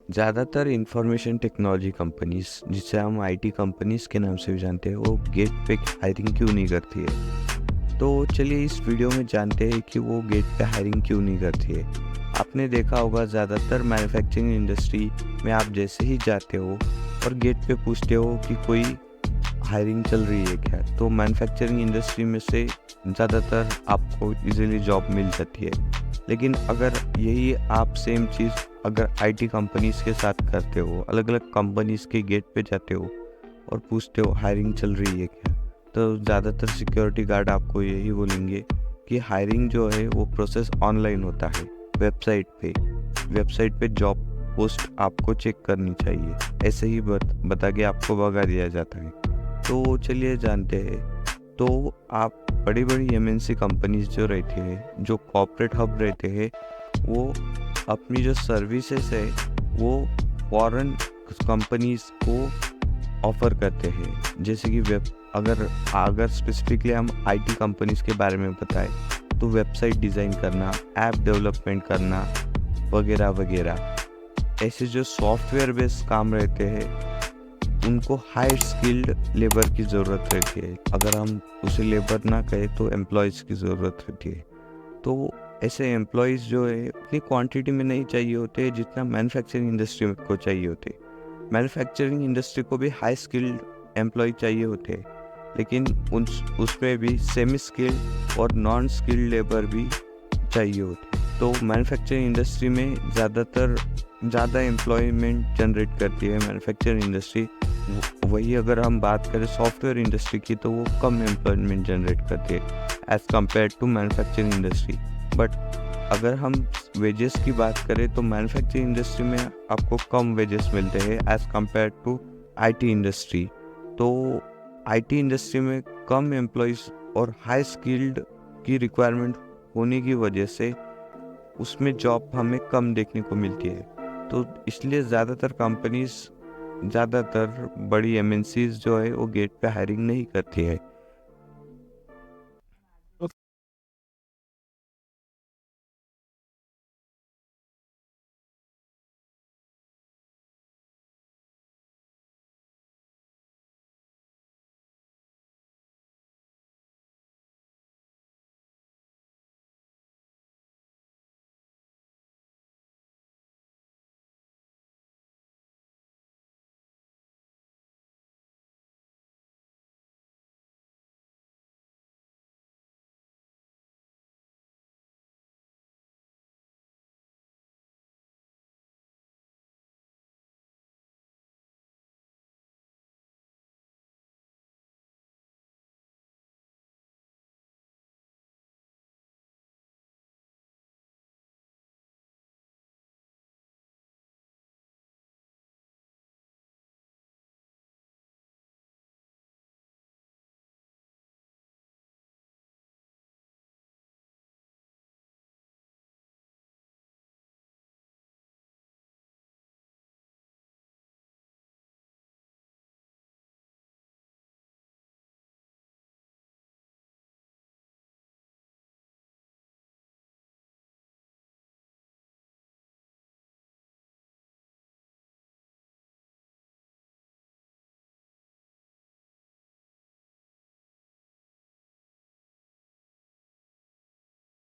ज़्यादातर information technology companies, जिसे हम आईटी कंपनीज के नाम से भी जानते हैं, वो गेट पे हायरिंग क्यों नहीं करती है। तो चलिए इस वीडियो में जानते हैं कि वो गेट पे हायरिंग क्यों नहीं करती है। आपने देखा होगा ज़्यादातर मैन्युफैक्चरिंग इंडस्ट्री में आप जैसे ही जाते हो और गेट पे पूछते हो कि कोई हायरिंग चल रही है क्या, तो मैन्युफैक्चरिंग इंडस्ट्री में से ज़्यादातर आपको इजीली जॉब मिल जाती है। लेकिन अगर यही आप सेम चीज़ अगर आईटी कंपनीज़ के साथ करते हो, अलग अलग कंपनीज़ के गेट पे जाते हो और पूछते हो हायरिंग चल रही है क्या, तो ज़्यादातर सिक्योरिटी गार्ड आपको यही बोलेंगे कि हायरिंग जो है वो प्रोसेस ऑनलाइन होता है, वेबसाइट पे जॉब पोस्ट आपको चेक करनी चाहिए, ऐसे ही बता के आपको भगा दिया जाता है। तो चलिए जानते हैं। तो आप बड़ी बड़ी एमएनसी कंपनीज जो रहती है, जो कॉर्पोरेट हब रहते हैं, वो अपनी जो सर्विसेज है वो फॉरेन कंपनीज को ऑफर करते हैं। जैसे कि अगर स्पेसिफिकली हम आईटी कंपनीज के बारे में बताएं, तो वेबसाइट डिज़ाइन करना, ऐप डेवलपमेंट करना वगैरह वगैरह, ऐसे जो सॉफ्टवेयर बेस्ड काम रहते हैं उनको हाई स्किल्ड लेबर की ज़रूरत रहती है। अगर हम उसे लेबर ना कहें तो एम्प्लॉयज़ की ज़रूरत रहती है। तो ऐसे एम्प्लॉयज़ जो है उतनी क्वांटिटी में नहीं चाहिए होते जितना मैन्युफैक्चरिंग इंडस्ट्री को चाहिए होते। मैन्युफैक्चरिंग इंडस्ट्री को भी हाई स्किल्ड एम्प्लॉय चाहिए होते हैं, लेकिन उसमें भी सेमी स्किल्ड और नॉन स्किल्ड लेबर भी चाहिए होते हैं। तो मैन्युफैक्चरिंग इंडस्ट्री में ज़्यादा एम्प्लॉयमेंट जनरेट करती है मैन्युफैक्चरिंग इंडस्ट्री। वही अगर हम बात करें सॉफ्टवेयर इंडस्ट्री की, तो वो कम एम्प्लॉयमेंट जनरेट करती है as compare to manufacturing industry. But अगर हम वेजेस की बात करें तो मैन्युफैक्चरिंग इंडस्ट्री में आपको कम वेजेस मिलते हैं as compare to IT industry. तो आईटी इंडस्ट्री में कम एम्प्लॉयज़ और हाई स्किल्ड की रिक्वायरमेंट होने की वजह से उसमें जॉब हमें कम देखने को मिलती है। तो इसलिए ज़्यादातर बड़ी एमएनसीज जो है वो गेट पे हायरिंग नहीं करती है।